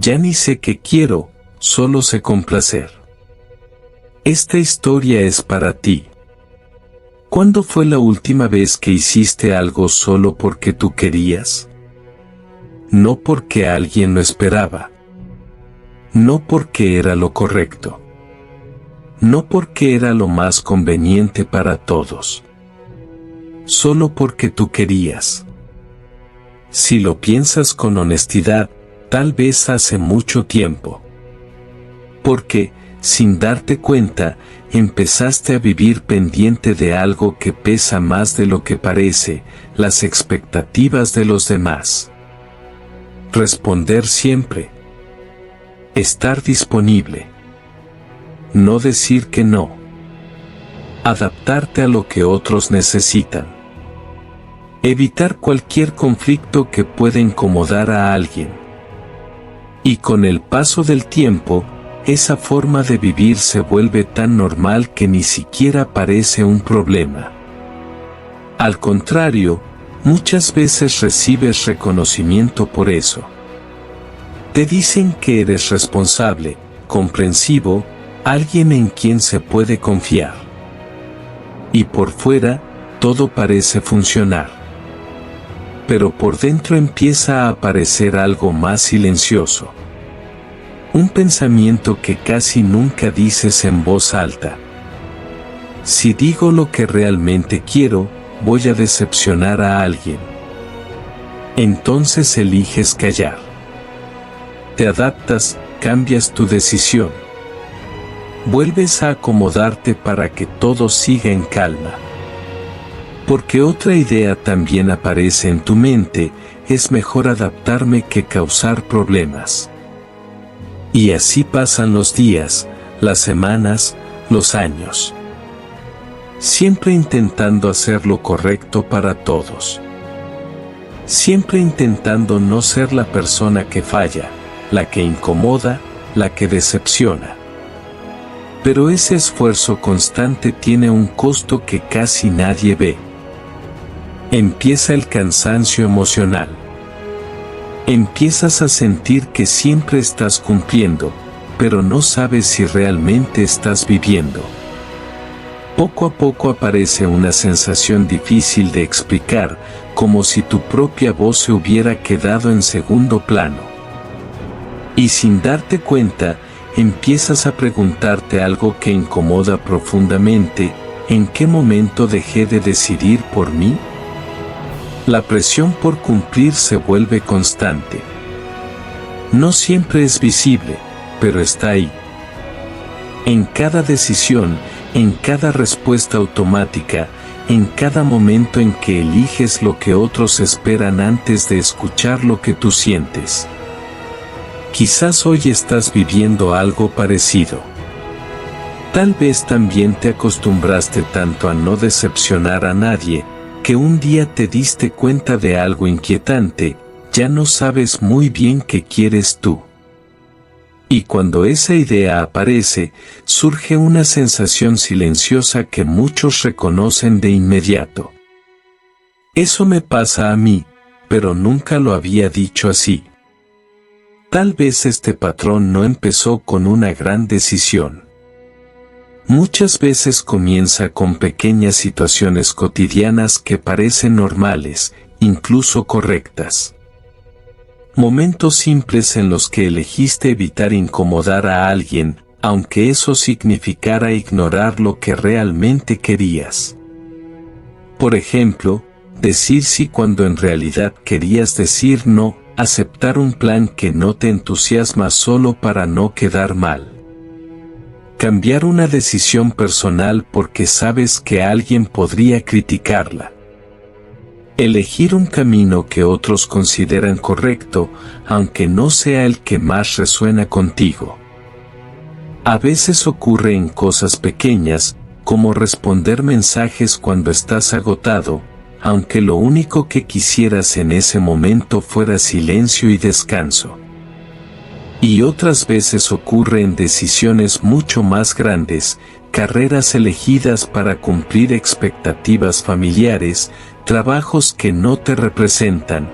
Ya ni sé qué quiero, solo sé complacer. Esta historia es para ti. ¿Cuándo fue la última vez que hiciste algo solo porque tú querías? No porque alguien lo esperaba. No porque era lo correcto. No porque era lo más conveniente para todos. Solo porque tú querías. Si lo piensas con honestidad, tal vez hace mucho tiempo. Porque, sin darte cuenta, empezaste a vivir pendiente de algo que pesa más de lo que parece, las expectativas de los demás. Responder siempre. Estar disponible. No decir que no. Adaptarte a lo que otros necesitan. Evitar cualquier conflicto que pueda incomodar a alguien. Y con el paso del tiempo, esa forma de vivir se vuelve tan normal que ni siquiera parece un problema. Al contrario, muchas veces recibes reconocimiento por eso. Te dicen que eres responsable, comprensivo, alguien en quien se puede confiar. Y por fuera, todo parece funcionar. Pero por dentro empieza a aparecer algo más silencioso. Un pensamiento que casi nunca dices en voz alta. Si digo lo que realmente quiero, voy a decepcionar a alguien. Entonces eliges callar. Te adaptas, cambias tu decisión. Vuelves a acomodarte para que todo siga en calma. Porque otra idea también aparece en tu mente, es mejor adaptarme que causar problemas. Y así pasan los días, las semanas, los años. Siempre intentando hacer lo correcto para todos. Siempre intentando no ser la persona que falla, la que incomoda, la que decepciona. Pero ese esfuerzo constante tiene un costo que casi nadie ve. Empieza el cansancio emocional. Empiezas a sentir que siempre estás cumpliendo, pero no sabes si realmente estás viviendo. Poco a poco aparece una sensación difícil de explicar, como si tu propia voz se hubiera quedado en segundo plano. Y sin darte cuenta, empiezas a preguntarte algo que incomoda profundamente: ¿en qué momento dejé de decidir por mí? La presión por cumplir se vuelve constante. No siempre es visible, pero está ahí. En cada decisión, en cada respuesta automática, en cada momento en que eliges lo que otros esperan antes de escuchar lo que tú sientes. Quizás hoy estás viviendo algo parecido. Tal vez también te acostumbraste tanto a no decepcionar a nadie, que un día te diste cuenta de algo inquietante, ya no sabes muy bien qué quieres tú. Y cuando esa idea aparece, surge una sensación silenciosa que muchos reconocen de inmediato. Eso me pasa a mí, pero nunca lo había dicho así. Tal vez este patrón no empezó con una gran decisión. Muchas veces comienza con pequeñas situaciones cotidianas que parecen normales, incluso correctas. Momentos simples en los que elegiste evitar incomodar a alguien, aunque eso significara ignorar lo que realmente querías. Por ejemplo, decir sí cuando en realidad querías decir no, aceptar un plan que no te entusiasma solo para no quedar mal. Cambiar una decisión personal porque sabes que alguien podría criticarla. Elegir un camino que otros consideran correcto, aunque no sea el que más resuena contigo. A veces ocurre en cosas pequeñas, como responder mensajes cuando estás agotado, aunque lo único que quisieras en ese momento fuera silencio y descanso. Y otras veces ocurre en decisiones mucho más grandes, carreras elegidas para cumplir expectativas familiares, trabajos que no te representan.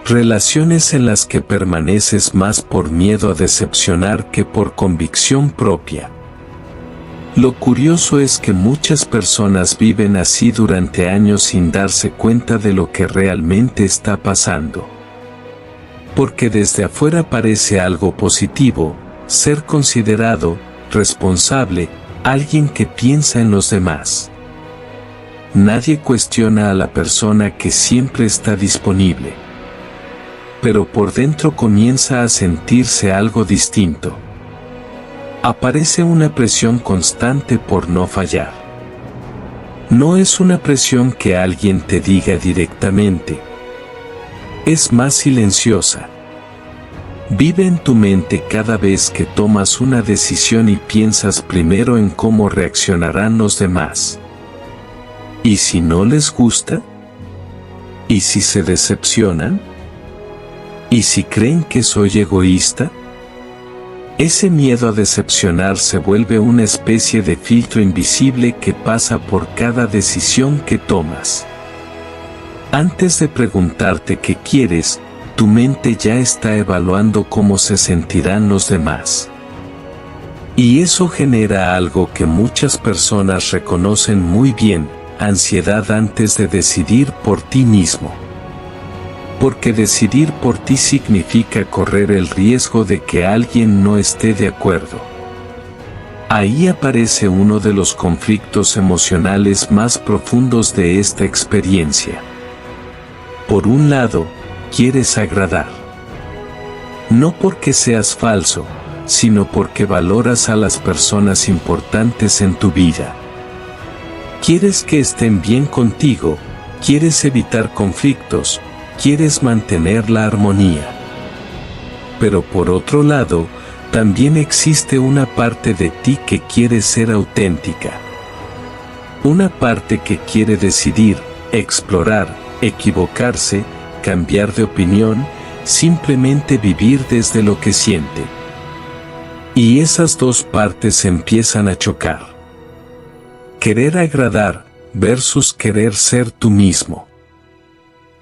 Relaciones en las que permaneces más por miedo a decepcionar que por convicción propia. Lo curioso es que muchas personas viven así durante años sin darse cuenta de lo que realmente está pasando. Porque desde afuera parece algo positivo, ser considerado, responsable, alguien que piensa en los demás. Nadie cuestiona a la persona que siempre está disponible. Pero por dentro comienza a sentirse algo distinto. Aparece una presión constante por no fallar. No es una presión que alguien te diga directamente. Es más silenciosa. Vive en tu mente cada vez que tomas una decisión y piensas primero en cómo reaccionarán los demás. ¿Y si no les gusta? ¿Y si se decepcionan? ¿Y si creen que soy egoísta? Ese miedo a decepcionar se vuelve una especie de filtro invisible que pasa por cada decisión que tomas. Antes de preguntarte qué quieres, tu mente ya está evaluando cómo se sentirán los demás. Y eso genera algo que muchas personas reconocen muy bien: ansiedad antes de decidir por ti mismo. Porque decidir por ti significa correr el riesgo de que alguien no esté de acuerdo. Ahí aparece uno de los conflictos emocionales más profundos de esta experiencia. Por un lado, quieres agradar. No porque seas falso, sino porque valoras a las personas importantes en tu vida. Quieres que estén bien contigo, quieres evitar conflictos, quieres mantener la armonía. Pero por otro lado, también existe una parte de ti que quiere ser auténtica. Una parte que quiere decidir, explorar, equivocarse, cambiar de opinión, simplemente vivir desde lo que siente. Y esas dos partes empiezan a chocar. Querer agradar versus querer ser tú mismo.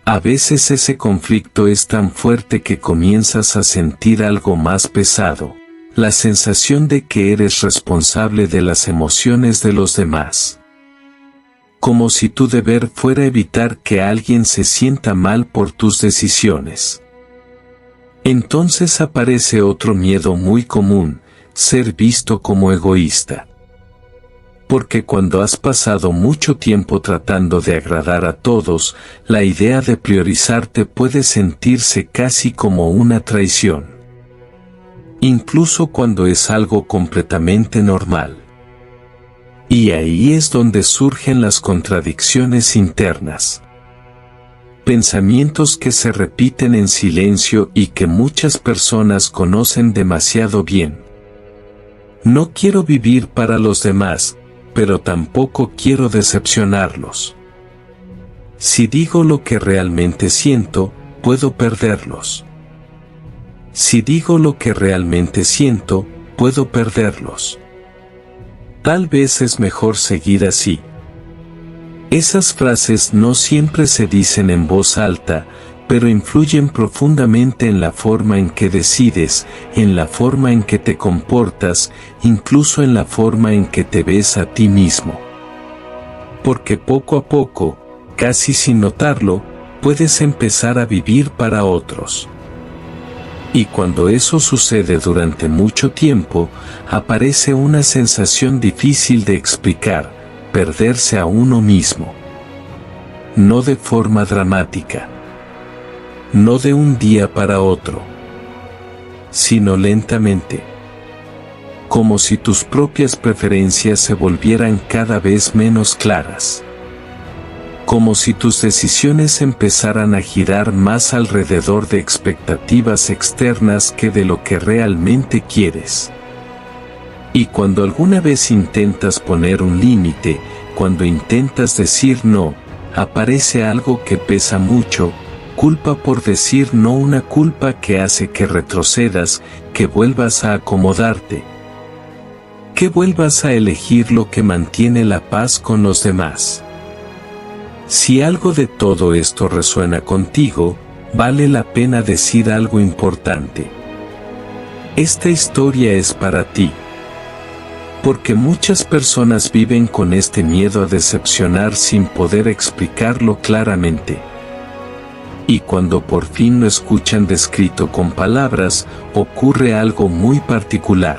A veces ese conflicto es tan fuerte que comienzas a sentir algo más pesado, la sensación de que eres responsable de las emociones de los demás. Como si tu deber fuera evitar que alguien se sienta mal por tus decisiones. Entonces aparece otro miedo muy común: ser visto como egoísta. Porque cuando has pasado mucho tiempo tratando de agradar a todos, la idea de priorizarte puede sentirse casi como una traición. Incluso cuando es algo completamente normal. Y ahí es donde surgen las contradicciones internas. Pensamientos que se repiten en silencio y que muchas personas conocen demasiado bien. No quiero vivir para los demás, pero tampoco quiero decepcionarlos. Si digo lo que realmente siento, puedo perderlos. Si digo lo que realmente siento, puedo perderlos. Tal vez es mejor seguir así. Esas frases no siempre se dicen en voz alta, pero influyen profundamente en la forma en que decides, en la forma en que te comportas, incluso en la forma en que te ves a ti mismo. Porque poco a poco, casi sin notarlo, puedes empezar a vivir para otros. Y cuando eso sucede durante mucho tiempo, aparece una sensación difícil de explicar: perderse a uno mismo. No de forma dramática. No de un día para otro, sino lentamente. Como si tus propias preferencias se volvieran cada vez menos claras. Como si tus decisiones empezaran a girar más alrededor de expectativas externas que de lo que realmente quieres. Y cuando alguna vez intentas poner un límite, cuando intentas decir no, aparece algo que pesa mucho: culpa por decir no, una culpa que hace que retrocedas, que vuelvas a acomodarte, que vuelvas a elegir lo que mantiene la paz con los demás. Si algo de todo esto resuena contigo, vale la pena decir algo importante. Esta historia es para ti. Porque muchas personas viven con este miedo a decepcionar sin poder explicarlo claramente. Y cuando por fin lo escuchan descrito con palabras, ocurre algo muy particular.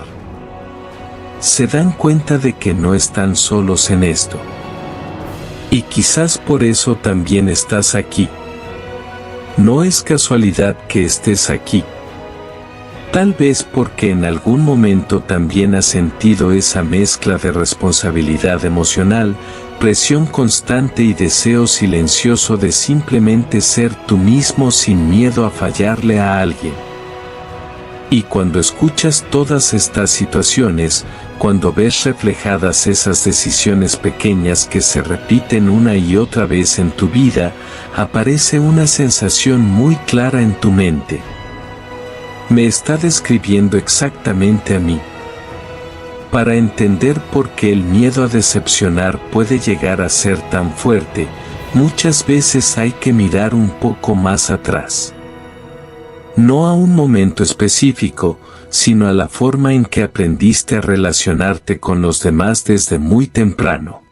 Se dan cuenta de que no están solos en esto. Y quizás por eso también estás aquí. No es casualidad que estés aquí. Tal vez porque en algún momento también has sentido esa mezcla de responsabilidad emocional, presión constante y deseo silencioso de simplemente ser tú mismo sin miedo a fallarle a alguien. Y cuando escuchas todas estas situaciones, cuando ves reflejadas esas decisiones pequeñas que se repiten una y otra vez en tu vida, aparece una sensación muy clara en tu mente. Me está describiendo exactamente a mí. Para entender por qué el miedo a decepcionar puede llegar a ser tan fuerte, muchas veces hay que mirar un poco más atrás. No a un momento específico, sino a la forma en que aprendiste a relacionarte con los demás desde muy temprano.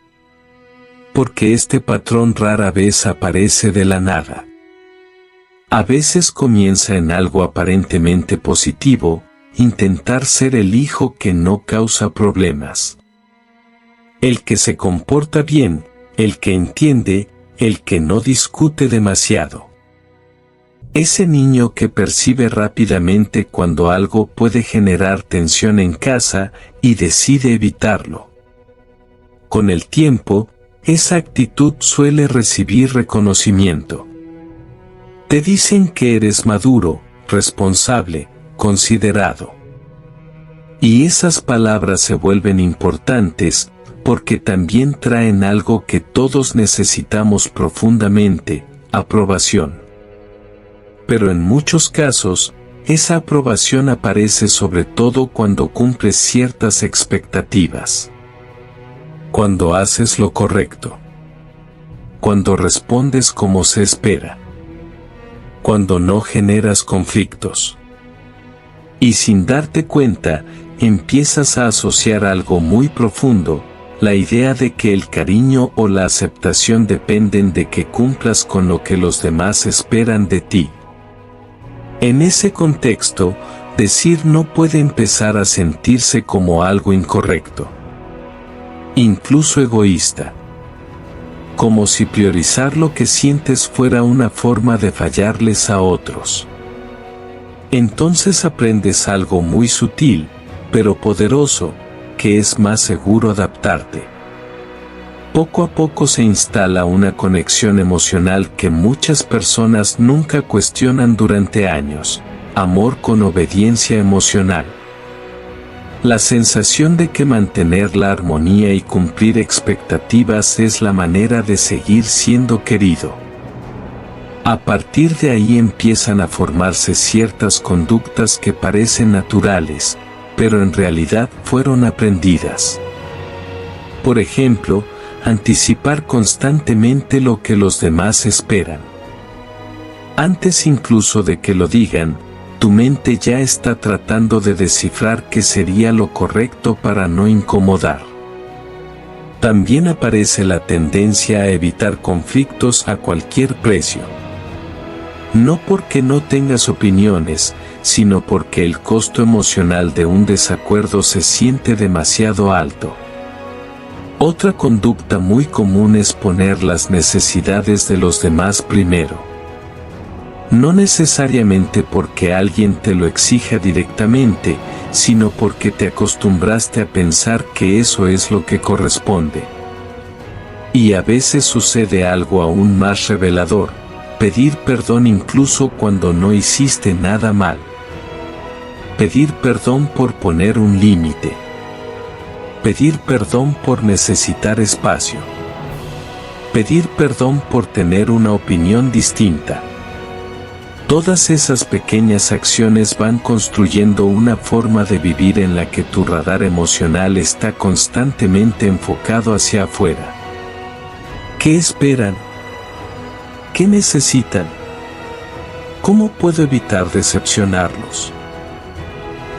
Porque este patrón rara vez aparece de la nada. A veces comienza en algo aparentemente positivo, intentar ser el hijo que no causa problemas. El que se comporta bien, el que entiende, el que no discute demasiado. Ese niño que percibe rápidamente cuando algo puede generar tensión en casa y decide evitarlo. Con el tiempo, esa actitud suele recibir reconocimiento. Te dicen que eres maduro, responsable, considerado. Y esas palabras se vuelven importantes, porque también traen algo que todos necesitamos profundamente, aprobación. Pero en muchos casos, esa aprobación aparece sobre todo cuando cumples ciertas expectativas. Cuando haces lo correcto. Cuando respondes como se espera. Cuando no generas conflictos. Y sin darte cuenta, empiezas a asociar algo muy profundo, la idea de que el cariño o la aceptación dependen de que cumplas con lo que los demás esperan de ti. En ese contexto, decir no puede empezar a sentirse como algo incorrecto. Incluso egoísta. Como si priorizar lo que sientes fuera una forma de fallarles a otros. Entonces aprendes algo muy sutil, pero poderoso, que es más seguro adaptarte. Poco a poco se instala una conexión emocional que muchas personas nunca cuestionan durante años, amor con obediencia emocional. La sensación de que mantener la armonía y cumplir expectativas es la manera de seguir siendo querido. A partir de ahí empiezan a formarse ciertas conductas que parecen naturales, pero en realidad fueron aprendidas. Por ejemplo, anticipar constantemente lo que los demás esperan. Antes incluso de que lo digan, tu mente ya está tratando de descifrar qué sería lo correcto para no incomodar. También aparece la tendencia a evitar conflictos a cualquier precio. No porque no tengas opiniones, sino porque el costo emocional de un desacuerdo se siente demasiado alto. Otra conducta muy común es poner las necesidades de los demás primero. No necesariamente porque alguien te lo exija directamente, sino porque te acostumbraste a pensar que eso es lo que corresponde. Y a veces sucede algo aún más revelador, pedir perdón incluso cuando no hiciste nada mal. Pedir perdón por poner un límite. Pedir perdón por necesitar espacio. Pedir perdón por tener una opinión distinta. Todas esas pequeñas acciones van construyendo una forma de vivir en la que tu radar emocional está constantemente enfocado hacia afuera. ¿Qué esperan? ¿Qué necesitan? ¿Cómo puedo evitar decepcionarlos?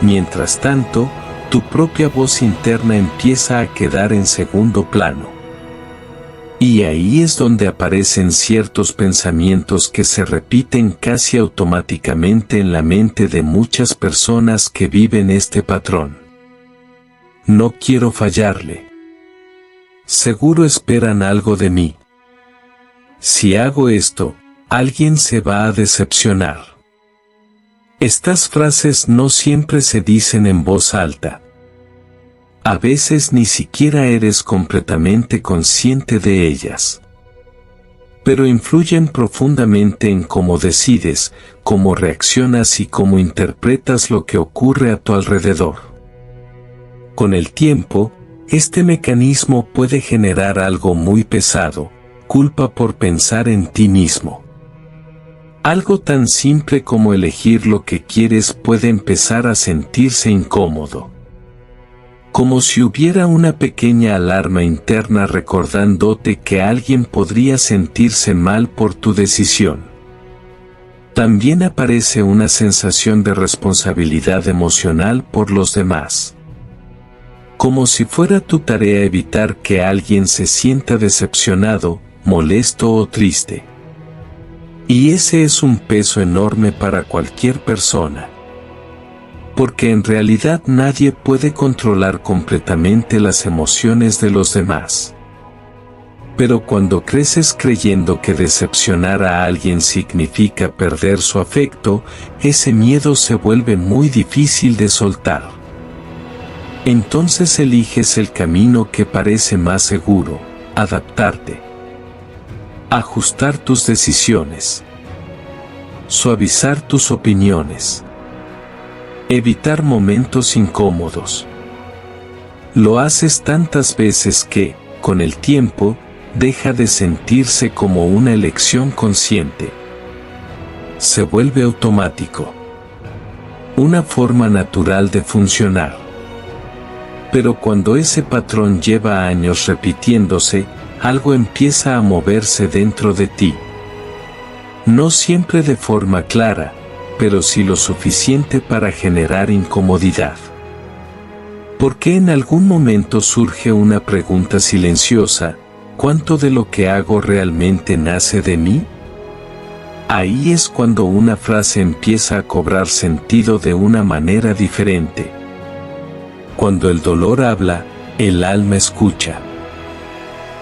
Mientras tanto, tu propia voz interna empieza a quedar en segundo plano. Y ahí es donde aparecen ciertos pensamientos que se repiten casi automáticamente en la mente de muchas personas que viven este patrón. No quiero fallarle. Seguro esperan algo de mí. Si hago esto, alguien se va a decepcionar. Estas frases no siempre se dicen en voz alta. A veces ni siquiera eres completamente consciente de ellas. Pero influyen profundamente en cómo decides, cómo reaccionas y cómo interpretas lo que ocurre a tu alrededor. Con el tiempo, este mecanismo puede generar algo muy pesado, culpa por pensar en ti mismo. Algo tan simple como elegir lo que quieres puede empezar a sentirse incómodo. Como si hubiera una pequeña alarma interna recordándote que alguien podría sentirse mal por tu decisión. También aparece una sensación de responsabilidad emocional por los demás. Como si fuera tu tarea evitar que alguien se sienta decepcionado, molesto o triste. Y ese es un peso enorme para cualquier persona. Porque en realidad nadie puede controlar completamente las emociones de los demás. Pero cuando creces creyendo que decepcionar a alguien significa perder su afecto, ese miedo se vuelve muy difícil de soltar. Entonces eliges el camino que parece más seguro, adaptarte. Ajustar tus decisiones. Suavizar tus opiniones. Evitar momentos incómodos. Lo haces tantas veces que, con el tiempo, deja de sentirse como una elección consciente. Se vuelve automático. Una forma natural de funcionar. Pero cuando ese patrón lleva años repitiéndose, algo empieza a moverse dentro de ti. No siempre de forma clara, pero sí lo suficiente para generar incomodidad. ¿Por qué en algún momento surge una pregunta silenciosa? ¿Cuánto de lo que hago realmente nace de mí? Ahí es cuando una frase empieza a cobrar sentido de una manera diferente. Cuando el dolor habla, el alma escucha.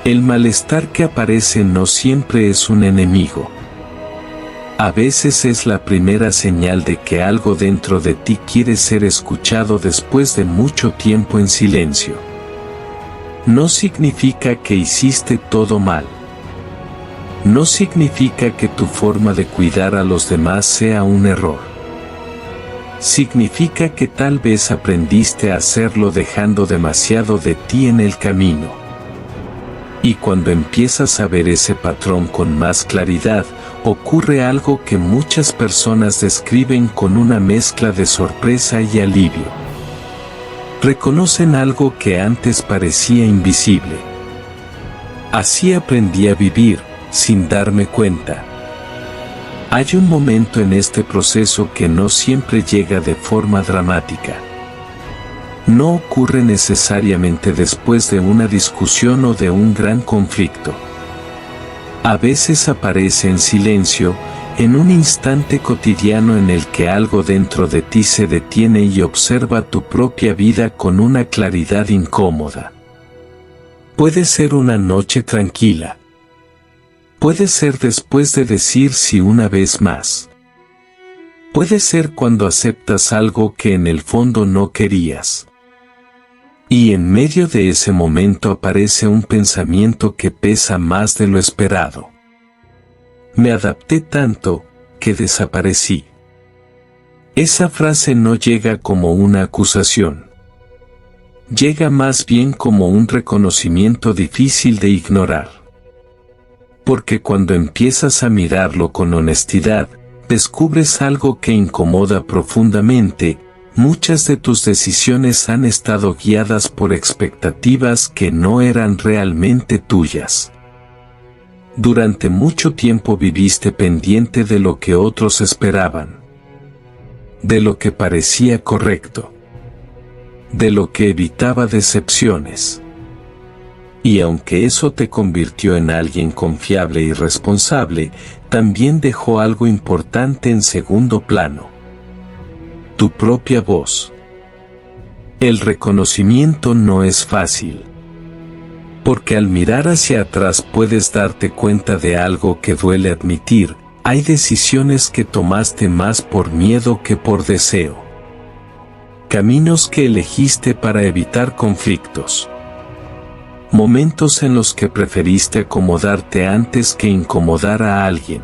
El malestar que aparece no siempre es un enemigo. A veces es la primera señal de que algo dentro de ti quiere ser escuchado después de mucho tiempo en silencio. No significa que hiciste todo mal. No significa que tu forma de cuidar a los demás sea un error. Significa que tal vez aprendiste a hacerlo dejando demasiado de ti en el camino. Y cuando empiezas a ver ese patrón con más claridad, ocurre algo que muchas personas describen con una mezcla de sorpresa y alivio. Reconocen algo que antes parecía invisible. Así aprendí a vivir, sin darme cuenta. Hay un momento en este proceso que no siempre llega de forma dramática. No ocurre necesariamente después de una discusión o de un gran conflicto. A veces aparece en silencio, en un instante cotidiano en el que algo dentro de ti se detiene y observa tu propia vida con una claridad incómoda. Puede ser una noche tranquila. Puede ser después de decir sí una vez más. Puede ser cuando aceptas algo que en el fondo no querías. Y en medio de ese momento aparece un pensamiento que pesa más de lo esperado. Me adapté tanto, que desaparecí. Esa frase no llega como una acusación. Llega más bien como un reconocimiento difícil de ignorar. Porque cuando empiezas a mirarlo con honestidad, descubres algo que incomoda profundamente. Muchas de tus decisiones han estado guiadas por expectativas que no eran realmente tuyas. Durante mucho tiempo viviste pendiente de lo que otros esperaban, de lo que parecía correcto, de lo que evitaba decepciones. Y aunque eso te convirtió en alguien confiable y responsable, también dejó algo importante en segundo plano: tu propia voz. El reconocimiento no es fácil, porque al mirar hacia atrás puedes darte cuenta de algo que duele admitir: hay decisiones que tomaste más por miedo que por deseo. Caminos que elegiste para evitar conflictos. Momentos en los que preferiste acomodarte antes que incomodar a alguien.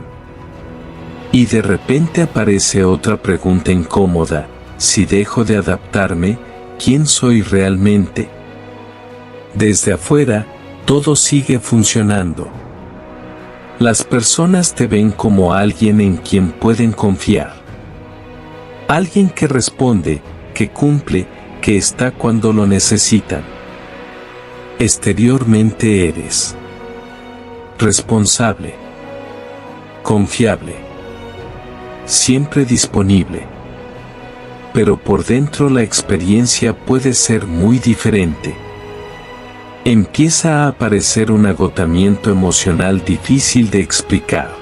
Y de repente aparece otra pregunta incómoda: si dejo de adaptarme, ¿quién soy realmente? Desde afuera, todo sigue funcionando. Las personas te ven como alguien en quien pueden confiar. Alguien que responde, que cumple, que está cuando lo necesitan. Exteriormente eres responsable, confiable, siempre disponible. Pero por dentro la experiencia puede ser muy diferente. Empieza a aparecer un agotamiento emocional difícil de explicar.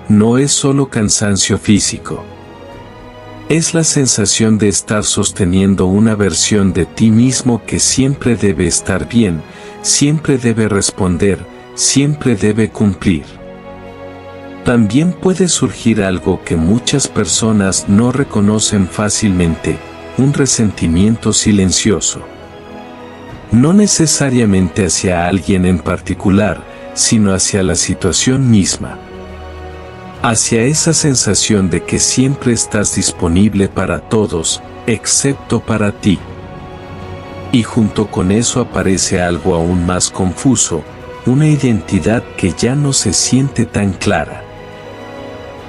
No es solo cansancio físico. Es la sensación de estar sosteniendo una versión de ti mismo que siempre debe estar bien, siempre debe responder, siempre debe cumplir. También puede surgir algo que muchas personas no reconocen fácilmente: un resentimiento silencioso. No necesariamente hacia alguien en particular, sino hacia la situación misma. Hacia esa sensación de que siempre estás disponible para todos, excepto para ti. Y junto con eso aparece algo aún más confuso: una identidad que ya no se siente tan clara.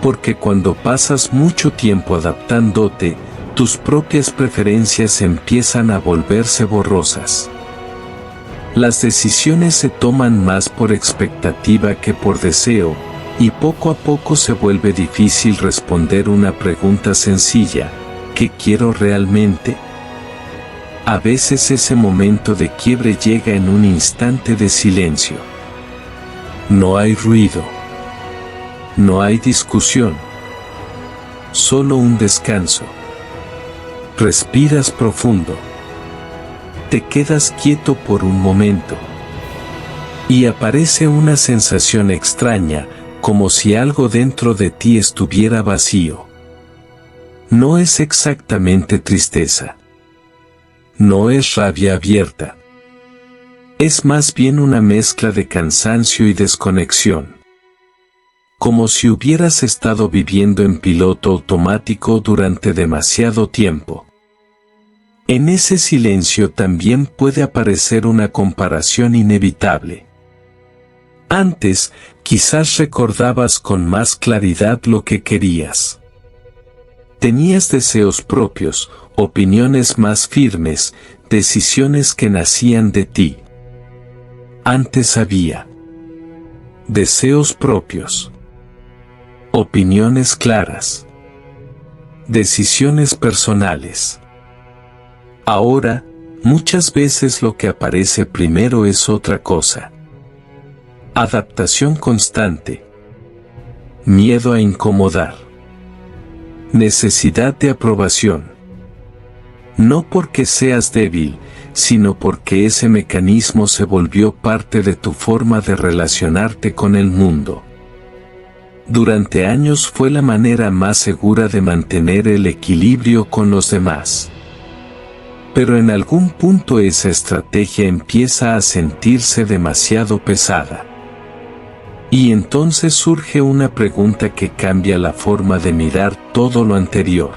Porque cuando pasas mucho tiempo adaptándote, tus propias preferencias empiezan a volverse borrosas. Las decisiones se toman más por expectativa que por deseo, y poco a poco se vuelve difícil responder una pregunta sencilla: ¿qué quiero realmente? A veces ese momento de quiebre llega en un instante de silencio. No hay ruido. No hay discusión. Solo un descanso. Respiras profundo. Te quedas quieto por un momento. Y aparece una sensación extraña, como si algo dentro de ti estuviera vacío. No es exactamente tristeza. No es rabia abierta. Es más bien una mezcla de cansancio y desconexión. Como si hubieras estado viviendo en piloto automático durante demasiado tiempo. En ese silencio también puede aparecer una comparación inevitable. Antes, quizás recordabas con más claridad lo que querías. Tenías deseos propios, opiniones más firmes, decisiones que nacían de ti. Antes había deseos propios, opiniones claras, decisiones personales. Ahora, muchas veces lo que aparece primero es otra cosa. Adaptación constante. Miedo a incomodar. Necesidad de aprobación. No porque seas débil, sino porque ese mecanismo se volvió parte de tu forma de relacionarte con el mundo. Durante años fue la manera más segura de mantener el equilibrio con los demás. Pero en algún punto esa estrategia empieza a sentirse demasiado pesada. Y entonces surge una pregunta que cambia la forma de mirar todo lo anterior.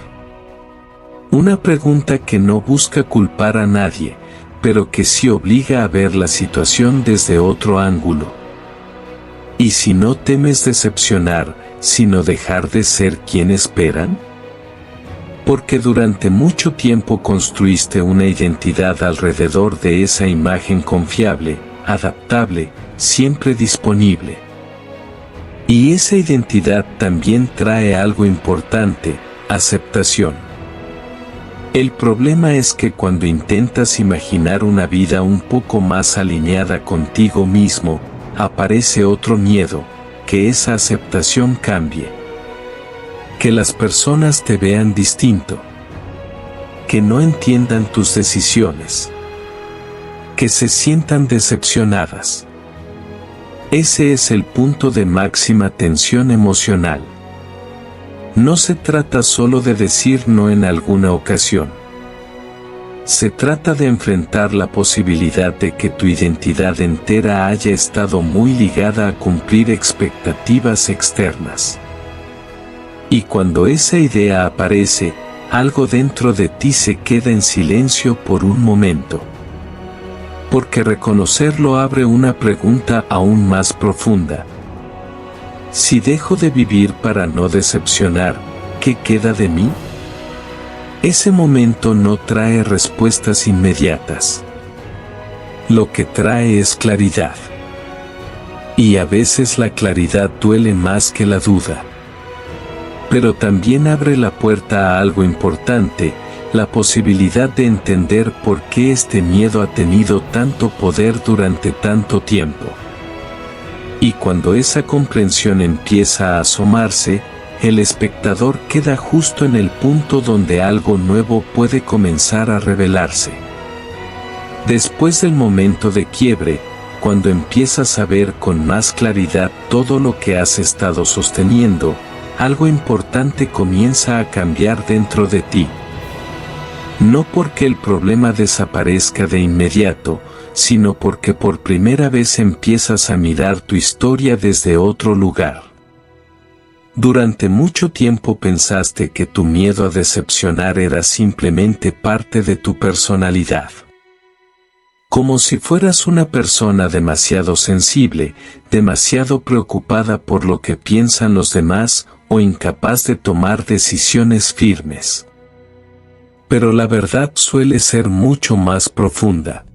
Una pregunta que no busca culpar a nadie, pero que sí obliga a ver la situación desde otro ángulo. ¿Y si no temes decepcionar, sino dejar de ser quien esperan? Porque durante mucho tiempo construiste una identidad alrededor de esa imagen confiable, adaptable, siempre disponible. Y esa identidad también trae algo importante, aceptación. El problema es que cuando intentas imaginar una vida un poco más alineada contigo mismo, aparece otro miedo, que esa aceptación cambie. Que las personas te vean distinto. Que no entiendan tus decisiones. Que se sientan decepcionadas. Ese es el punto de máxima tensión emocional. No se trata solo de decir no en alguna ocasión. Se trata de enfrentar la posibilidad de que tu identidad entera haya estado muy ligada a cumplir expectativas externas. Y cuando esa idea aparece, algo dentro de ti se queda en silencio por un momento. Porque reconocerlo abre una pregunta aún más profunda. Si dejo de vivir para no decepcionar, ¿qué queda de mí? Ese momento no trae respuestas inmediatas. Lo que trae es claridad. Y a veces la claridad duele más que la duda. Pero también abre la puerta a algo importante, la posibilidad de entender por qué este miedo ha tenido tanto poder durante tanto tiempo. Y cuando esa comprensión empieza a asomarse, el espectador queda justo en el punto donde algo nuevo puede comenzar a revelarse. Después del momento de quiebre, cuando empiezas a ver con más claridad todo lo que has estado sosteniendo, algo importante comienza a cambiar dentro de ti. No porque el problema desaparezca de inmediato, sino porque por primera vez empiezas a mirar tu historia desde otro lugar. Durante mucho tiempo pensaste que tu miedo a decepcionar era simplemente parte de tu personalidad. Como si fueras una persona demasiado sensible, demasiado preocupada por lo que piensan los demás o incapaz de tomar decisiones firmes. Pero la verdad suele ser mucho más profunda.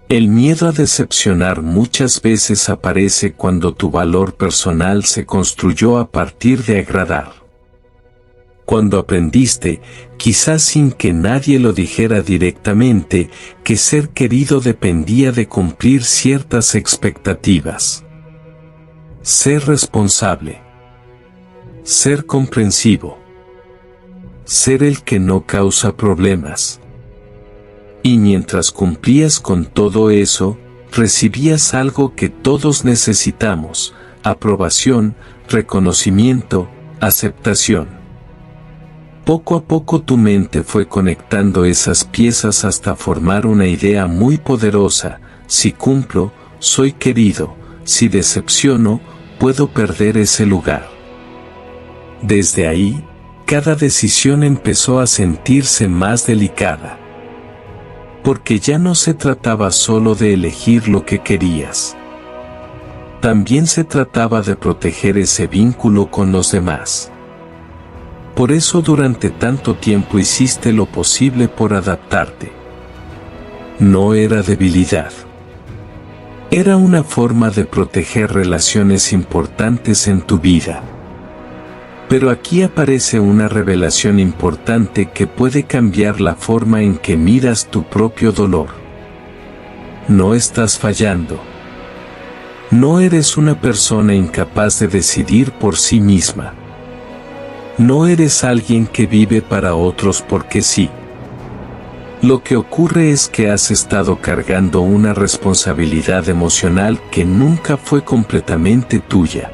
El miedo a decepcionar muchas veces aparece cuando tu valor personal se construyó a partir de agradar. Cuando aprendiste, quizás sin que nadie lo dijera directamente, que ser querido dependía de cumplir ciertas expectativas. Ser responsable. Ser comprensivo. Ser el que no causa problemas. Y mientras cumplías con todo eso, recibías algo que todos necesitamos: aprobación, reconocimiento, aceptación. Poco a poco tu mente fue conectando esas piezas hasta formar una idea muy poderosa: si cumplo, soy querido; si decepciono, puedo perder ese lugar. Desde ahí, cada decisión empezó a sentirse más delicada. Porque ya no se trataba solo de elegir lo que querías. También se trataba de proteger ese vínculo con los demás. Por eso durante tanto tiempo hiciste lo posible por adaptarte. No era debilidad. Era una forma de proteger relaciones importantes en tu vida. Pero aquí aparece una revelación importante que puede cambiar la forma en que miras tu propio dolor. No estás fallando. No eres una persona incapaz de decidir por sí misma. No eres alguien que vive para otros porque sí. Lo que ocurre es que has estado cargando una responsabilidad emocional que nunca fue completamente tuya.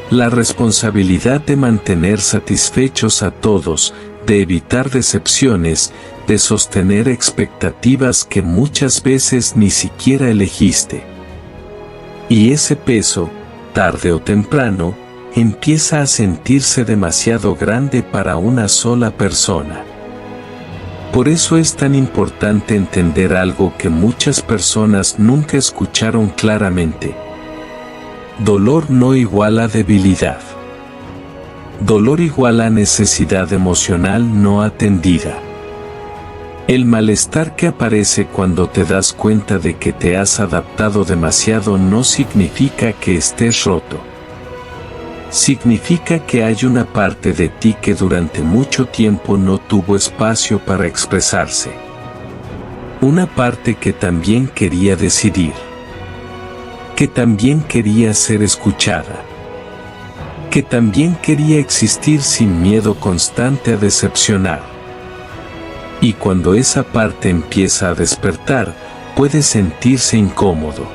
La responsabilidad de mantener satisfechos a todos, de evitar decepciones, de sostener expectativas que muchas veces ni siquiera elegiste. Y ese peso, tarde o temprano, empieza a sentirse demasiado grande para una sola persona. Por eso es tan importante entender algo que muchas personas nunca escucharon claramente. Dolor no iguala debilidad. Dolor iguala necesidad emocional no atendida. El malestar que aparece cuando te das cuenta de que te has adaptado demasiado no significa que estés roto. Significa que hay una parte de ti que durante mucho tiempo no tuvo espacio para expresarse. Una parte que también quería decidir. Que también quería ser escuchada. Que también quería existir sin miedo constante a decepcionar. Y cuando esa parte empieza a despertar, puede sentirse incómodo.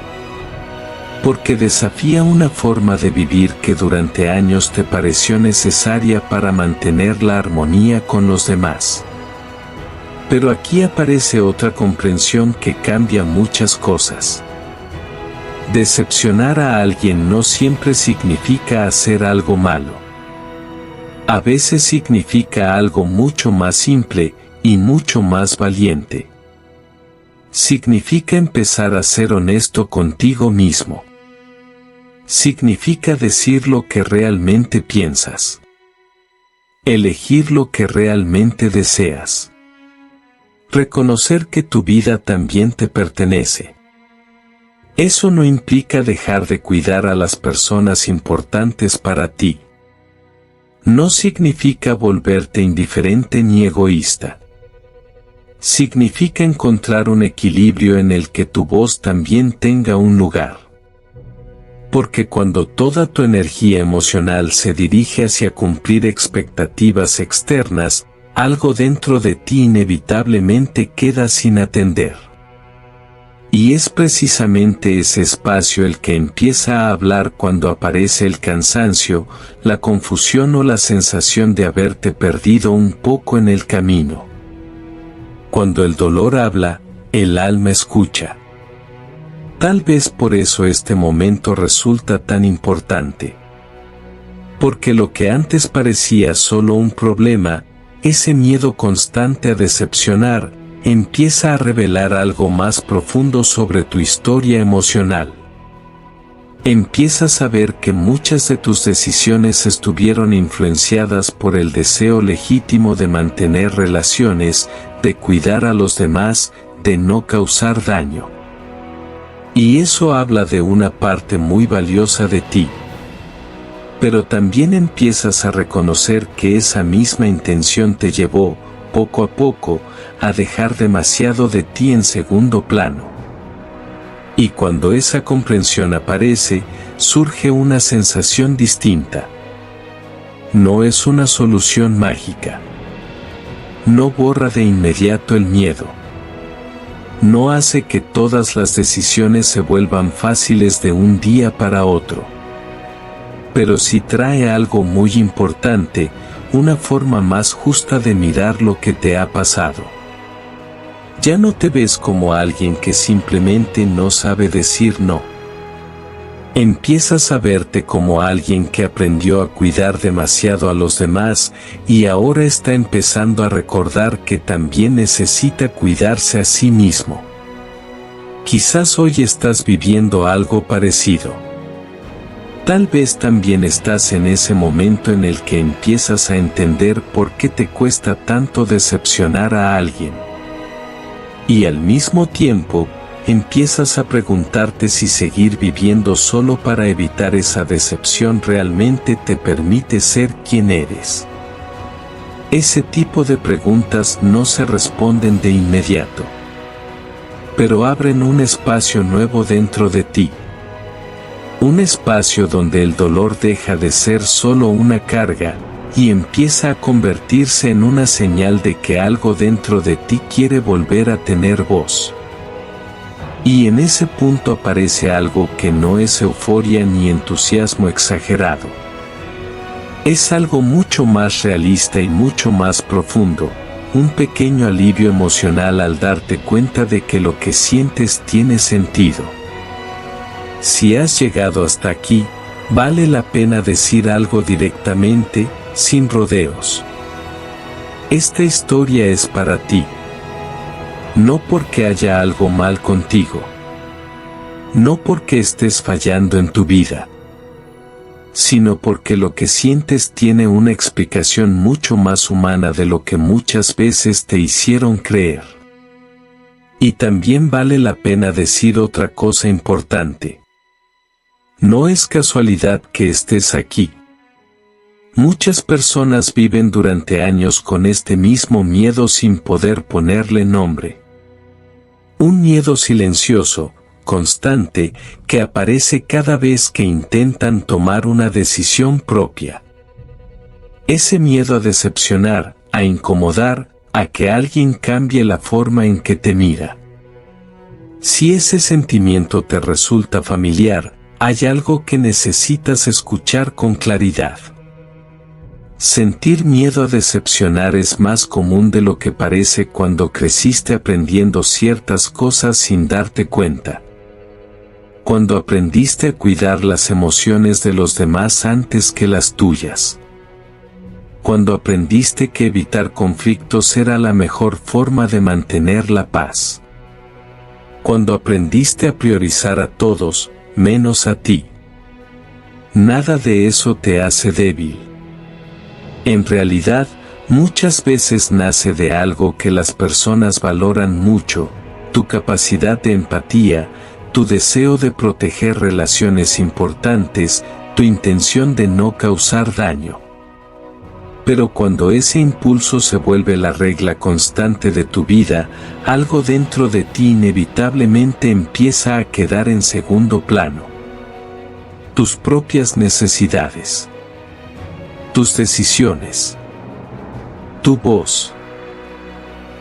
Porque desafía una forma de vivir que durante años te pareció necesaria para mantener la armonía con los demás. Pero aquí aparece otra comprensión que cambia muchas cosas. Decepcionar a alguien no siempre significa hacer algo malo. A veces significa algo mucho más simple y mucho más valiente. Significa empezar a ser honesto contigo mismo. Significa decir lo que realmente piensas. Elegir lo que realmente deseas. Reconocer que tu vida también te pertenece. Eso no implica dejar de cuidar a las personas importantes para ti. No significa volverte indiferente ni egoísta. Significa encontrar un equilibrio en el que tu voz también tenga un lugar. Porque cuando toda tu energía emocional se dirige hacia cumplir expectativas externas, algo dentro de ti inevitablemente queda sin atender. Y es precisamente ese espacio el que empieza a hablar cuando aparece el cansancio, la confusión o la sensación de haberte perdido un poco en el camino. Cuando el dolor habla, el alma escucha. Tal vez por eso este momento resulta tan importante. Porque lo que antes parecía solo un problema, ese miedo constante a decepcionar, empieza a revelar algo más profundo sobre tu historia emocional. Empiezas a ver que muchas de tus decisiones estuvieron influenciadas por el deseo legítimo de mantener relaciones, de cuidar a los demás, de no causar daño. Y eso habla de una parte muy valiosa de ti. Pero también empiezas a reconocer que esa misma intención te llevó, poco a poco, a dejar demasiado de ti en segundo plano. Y cuando esa comprensión aparece, surge una sensación distinta. No es una solución mágica. No borra de inmediato el miedo. No hace que todas las decisiones se vuelvan fáciles de un día para otro. Pero sí trae algo muy importante, una forma más justa de mirar lo que te ha pasado. Ya no te ves como alguien que simplemente no sabe decir no. Empiezas a verte como alguien que aprendió a cuidar demasiado a los demás y ahora está empezando a recordar que también necesita cuidarse a sí mismo. Quizás hoy estás viviendo algo parecido. Tal vez también estás en ese momento en el que empiezas a entender por qué te cuesta tanto decepcionar a alguien. Y al mismo tiempo, empiezas a preguntarte si seguir viviendo solo para evitar esa decepción realmente te permite ser quien eres. Ese tipo de preguntas no se responden de inmediato, pero abren un espacio nuevo dentro de ti. Un espacio donde el dolor deja de ser solo una carga y empieza a convertirse en una señal de que algo dentro de ti quiere volver a tener voz. Y en ese punto aparece algo que no es euforia ni entusiasmo exagerado. Es algo mucho más realista y mucho más profundo, un pequeño alivio emocional al darte cuenta de que lo que sientes tiene sentido. Si has llegado hasta aquí, vale la pena decir algo directamente, sin rodeos. Esta historia es para ti. No porque haya algo mal contigo. No porque estés fallando en tu vida. Sino porque lo que sientes tiene una explicación mucho más humana de lo que muchas veces te hicieron creer. Y también vale la pena decir otra cosa importante. No es casualidad que estés aquí. Muchas personas viven durante años con este mismo miedo sin poder ponerle nombre. Un miedo silencioso, constante, que aparece cada vez que intentan tomar una decisión propia. Ese miedo a decepcionar, a incomodar, a que alguien cambie la forma en que te mira. Si ese sentimiento te resulta familiar, hay algo que necesitas escuchar con claridad. Sentir miedo a decepcionar es más común de lo que parece cuando creciste aprendiendo ciertas cosas sin darte cuenta. Cuando aprendiste a cuidar las emociones de los demás antes que las tuyas. Cuando aprendiste que evitar conflictos era la mejor forma de mantener la paz. Cuando aprendiste a priorizar a todos, menos a ti. Nada de eso te hace débil. En realidad, muchas veces nace de algo que las personas valoran mucho, tu capacidad de empatía, tu deseo de proteger relaciones importantes, tu intención de no causar daño. Pero cuando ese impulso se vuelve la regla constante de tu vida, algo dentro de ti inevitablemente empieza a quedar en segundo plano. Tus propias necesidades. Tus decisiones. Tu voz.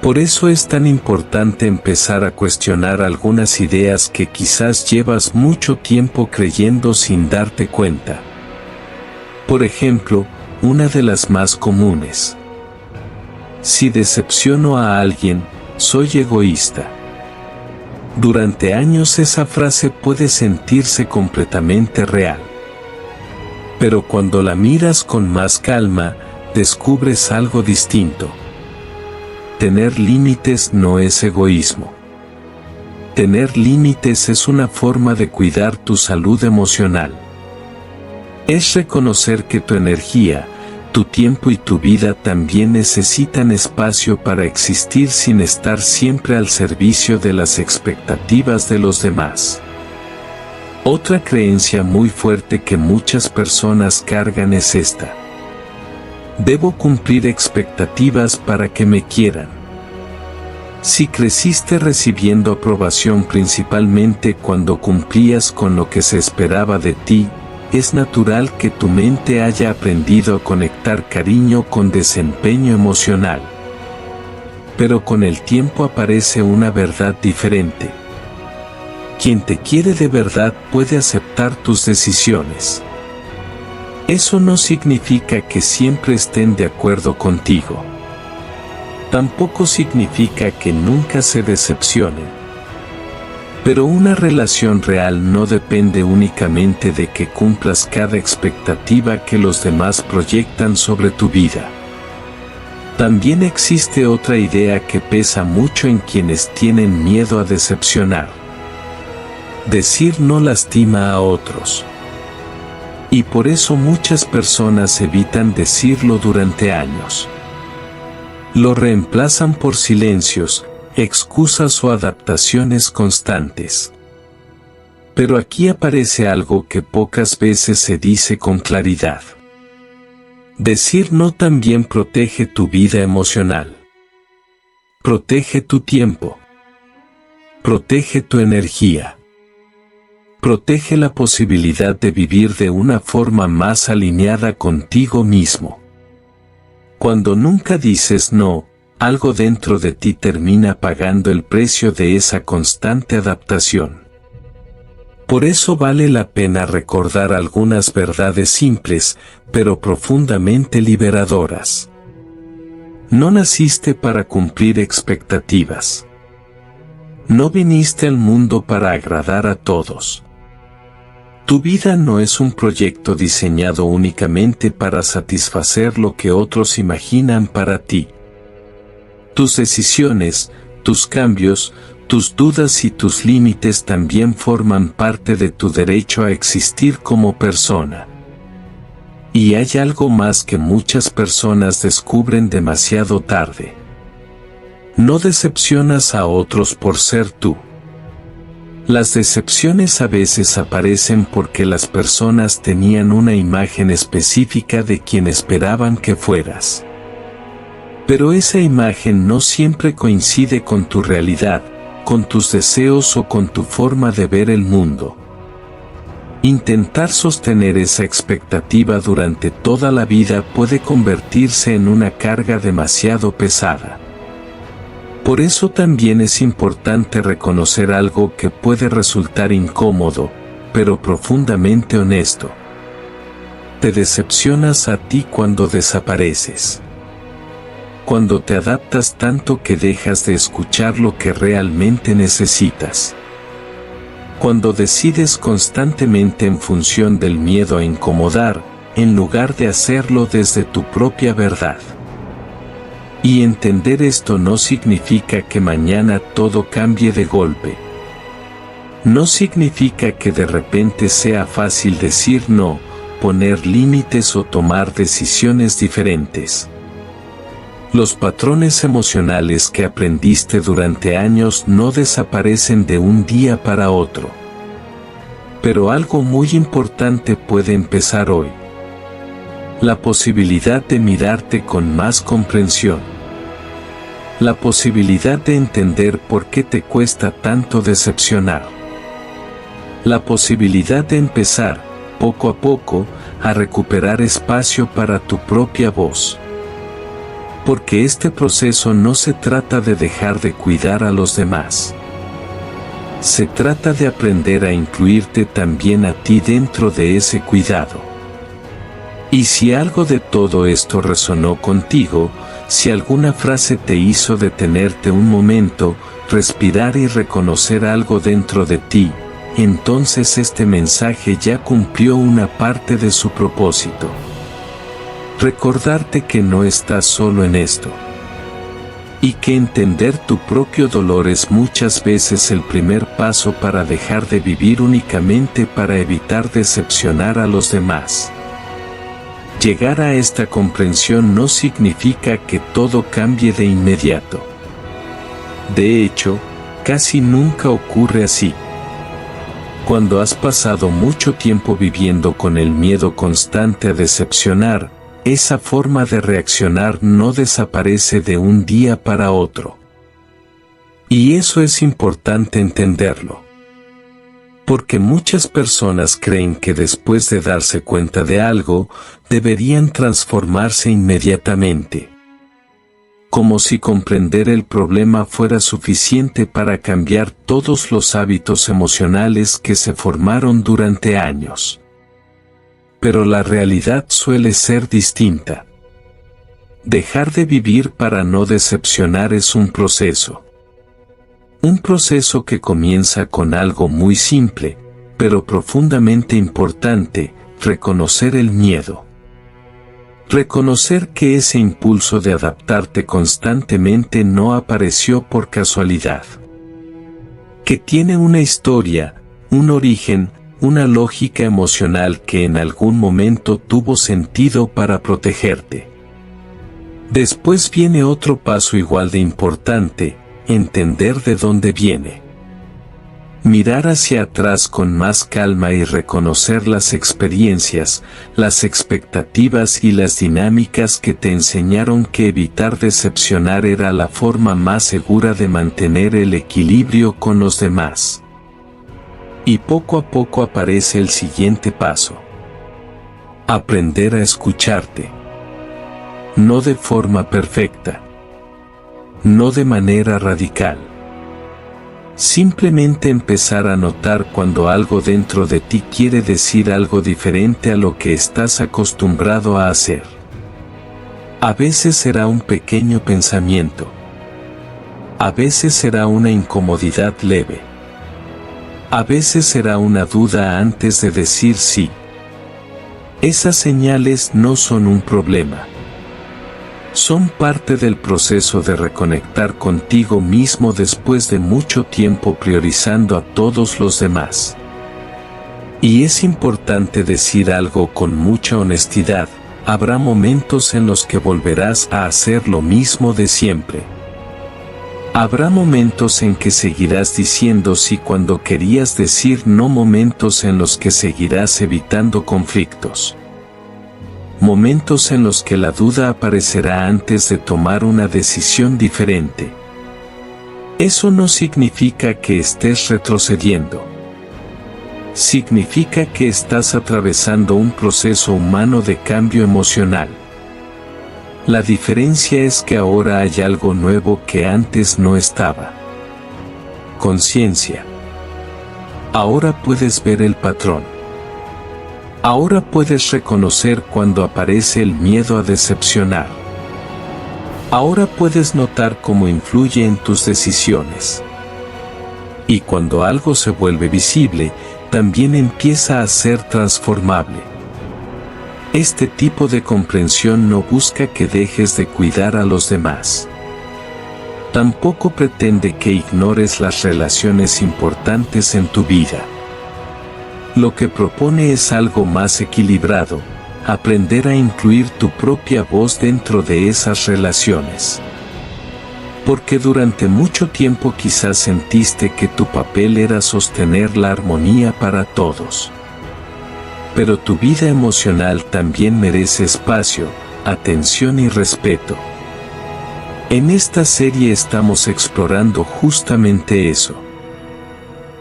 Por eso es tan importante empezar a cuestionar algunas ideas que quizás llevas mucho tiempo creyendo sin darte cuenta. Por ejemplo, una de las más comunes. Si decepciono a alguien, soy egoísta. Durante años esa frase puede sentirse completamente real. Pero cuando la miras con más calma, descubres algo distinto. Tener límites no es egoísmo. Tener límites es una forma de cuidar tu salud emocional. Es reconocer que tu energía, tu tiempo y tu vida también necesitan espacio para existir sin estar siempre al servicio de las expectativas de los demás. Otra creencia muy fuerte que muchas personas cargan es esta. Debo cumplir expectativas para que me quieran. Si creciste recibiendo aprobación principalmente cuando cumplías con lo que se esperaba de ti, es natural que tu mente haya aprendido a conectar cariño con desempeño emocional. Pero con el tiempo aparece una verdad diferente. Quien te quiere de verdad puede aceptar tus decisiones. Eso no significa que siempre estén de acuerdo contigo. Tampoco significa que nunca se decepcionen. Pero una relación real no depende únicamente de que cumplas cada expectativa que los demás proyectan sobre tu vida. También existe otra idea que pesa mucho en quienes tienen miedo a decepcionar. Decir no lastima a otros. Y por eso muchas personas evitan decirlo durante años. Lo reemplazan por silencios, excusas o adaptaciones constantes. Pero aquí aparece algo que pocas veces se dice con claridad. Decir no también protege tu vida emocional. Protege tu tiempo. Protege tu energía. Protege la posibilidad de vivir de una forma más alineada contigo mismo. Cuando nunca dices no, algo dentro de ti termina pagando el precio de esa constante adaptación. Por eso vale la pena recordar algunas verdades simples, pero profundamente liberadoras. No naciste para cumplir expectativas. No viniste al mundo para agradar a todos. Tu vida no es un proyecto diseñado únicamente para satisfacer lo que otros imaginan para ti. Tus decisiones, tus cambios, tus dudas y tus límites también forman parte de tu derecho a existir como persona. Y hay algo más que muchas personas descubren demasiado tarde. No decepcionas a otros por ser tú. Las decepciones a veces aparecen porque las personas tenían una imagen específica de quien esperaban que fueras. Pero esa imagen no siempre coincide con tu realidad, con tus deseos o con tu forma de ver el mundo. Intentar sostener esa expectativa durante toda la vida puede convertirse en una carga demasiado pesada. Por eso también es importante reconocer algo que puede resultar incómodo, pero profundamente honesto. Te decepcionas a ti cuando desapareces. Cuando te adaptas tanto que dejas de escuchar lo que realmente necesitas. Cuando decides constantemente en función del miedo a incomodar, en lugar de hacerlo desde tu propia verdad. Y entender esto no significa que mañana todo cambie de golpe. No significa que de repente sea fácil decir no, poner límites o tomar decisiones diferentes. Los patrones emocionales que aprendiste durante años no desaparecen de un día para otro. Pero algo muy importante puede empezar hoy. La posibilidad de mirarte con más comprensión. La posibilidad de entender por qué te cuesta tanto decepcionar. La posibilidad de empezar, poco a poco, a recuperar espacio para tu propia voz. Porque este proceso no se trata de dejar de cuidar a los demás. Se trata de aprender a incluirte también a ti dentro de ese cuidado. Y si algo de todo esto resonó contigo, si alguna frase te hizo detenerte un momento, respirar y reconocer algo dentro de ti, entonces este mensaje ya cumplió una parte de su propósito. Recordarte que no estás solo en esto. Y que entender tu propio dolor es muchas veces el primer paso para dejar de vivir únicamente para evitar decepcionar a los demás. Llegar a esta comprensión no significa que todo cambie de inmediato. De hecho, casi nunca ocurre así. Cuando has pasado mucho tiempo viviendo con el miedo constante a decepcionar, esa forma de reaccionar no desaparece de un día para otro. Y eso es importante entenderlo. Porque muchas personas creen que después de darse cuenta de algo, deberían transformarse inmediatamente. Como si comprender el problema fuera suficiente para cambiar todos los hábitos emocionales que se formaron durante años. Pero la realidad suele ser distinta. Dejar de vivir para no decepcionar es un proceso. Un proceso que comienza con algo muy simple, pero profundamente importante: reconocer el miedo. Reconocer que ese impulso de adaptarte constantemente no apareció por casualidad. Que tiene una historia, un origen, una lógica emocional que en algún momento tuvo sentido para protegerte. Después viene otro paso igual de importante: entender de dónde viene. Mirar hacia atrás con más calma y reconocer las experiencias, las expectativas y las dinámicas que te enseñaron que evitar decepcionar era la forma más segura de mantener el equilibrio con los demás. Y poco a poco aparece el siguiente paso. Aprender a escucharte. No de forma perfecta. No de manera radical. Simplemente empezar a notar cuando algo dentro de ti quiere decir algo diferente a lo que estás acostumbrado a hacer. A veces será un pequeño pensamiento. A veces será una incomodidad leve. A veces será una duda antes de decir sí. Esas señales no son un problema. Son parte del proceso de reconectar contigo mismo después de mucho tiempo priorizando a todos los demás. Y es importante decir algo con mucha honestidad: habrá momentos en los que volverás a hacer lo mismo de siempre. Habrá momentos en que seguirás diciendo sí cuando querías decir no, momentos en los que seguirás evitando conflictos. Momentos en los que la duda aparecerá antes de tomar una decisión diferente. Eso no significa que estés retrocediendo. Significa que estás atravesando un proceso humano de cambio emocional. La diferencia es que ahora hay algo nuevo que antes no estaba. Conciencia. Ahora puedes ver el patrón. Ahora puedes reconocer cuando aparece el miedo a decepcionar. Ahora puedes notar cómo influye en tus decisiones. Y cuando algo se vuelve visible, también empieza a ser transformable. Este tipo de comprensión no busca que dejes de cuidar a los demás. Tampoco pretende que ignores las relaciones importantes en tu vida. Lo que propone es algo más equilibrado, aprender a incluir tu propia voz dentro de esas relaciones. Porque durante mucho tiempo quizás sentiste que tu papel era sostener la armonía para todos. Pero tu vida emocional también merece espacio, atención y respeto. En esta serie estamos explorando justamente eso.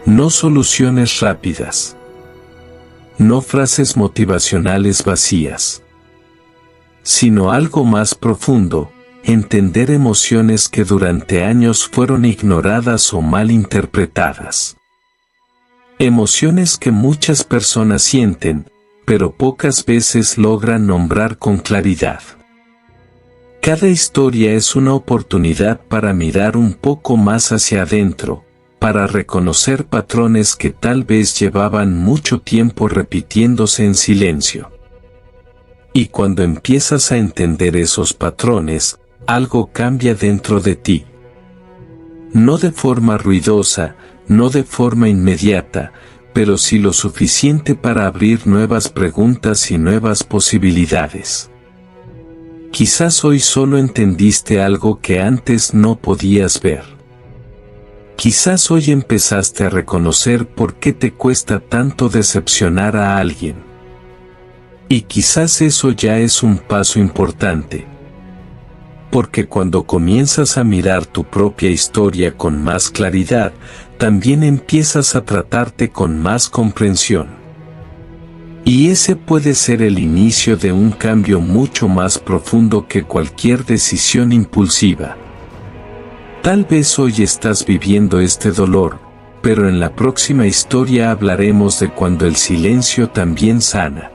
No soluciones rápidas. No frases motivacionales vacías. Sino algo más profundo, entender emociones que durante años fueron ignoradas o mal interpretadas. Emociones que muchas personas sienten, pero pocas veces logran nombrar con claridad. Cada historia es una oportunidad para mirar un poco más hacia adentro, para reconocer patrones que tal vez llevaban mucho tiempo repitiéndose en silencio. Y cuando empiezas a entender esos patrones, algo cambia dentro de ti. No de forma ruidosa, no de forma inmediata, pero sí lo suficiente para abrir nuevas preguntas y nuevas posibilidades. Quizás hoy solo entendiste algo que antes no podías ver. Quizás hoy empezaste a reconocer por qué te cuesta tanto decepcionar a alguien. Y quizás eso ya es un paso importante. Porque cuando comienzas a mirar tu propia historia con más claridad, también empiezas a tratarte con más comprensión. Y ese puede ser el inicio de un cambio mucho más profundo que cualquier decisión impulsiva. Tal vez hoy estás viviendo este dolor, pero en la próxima historia hablaremos de cuando el silencio también sana.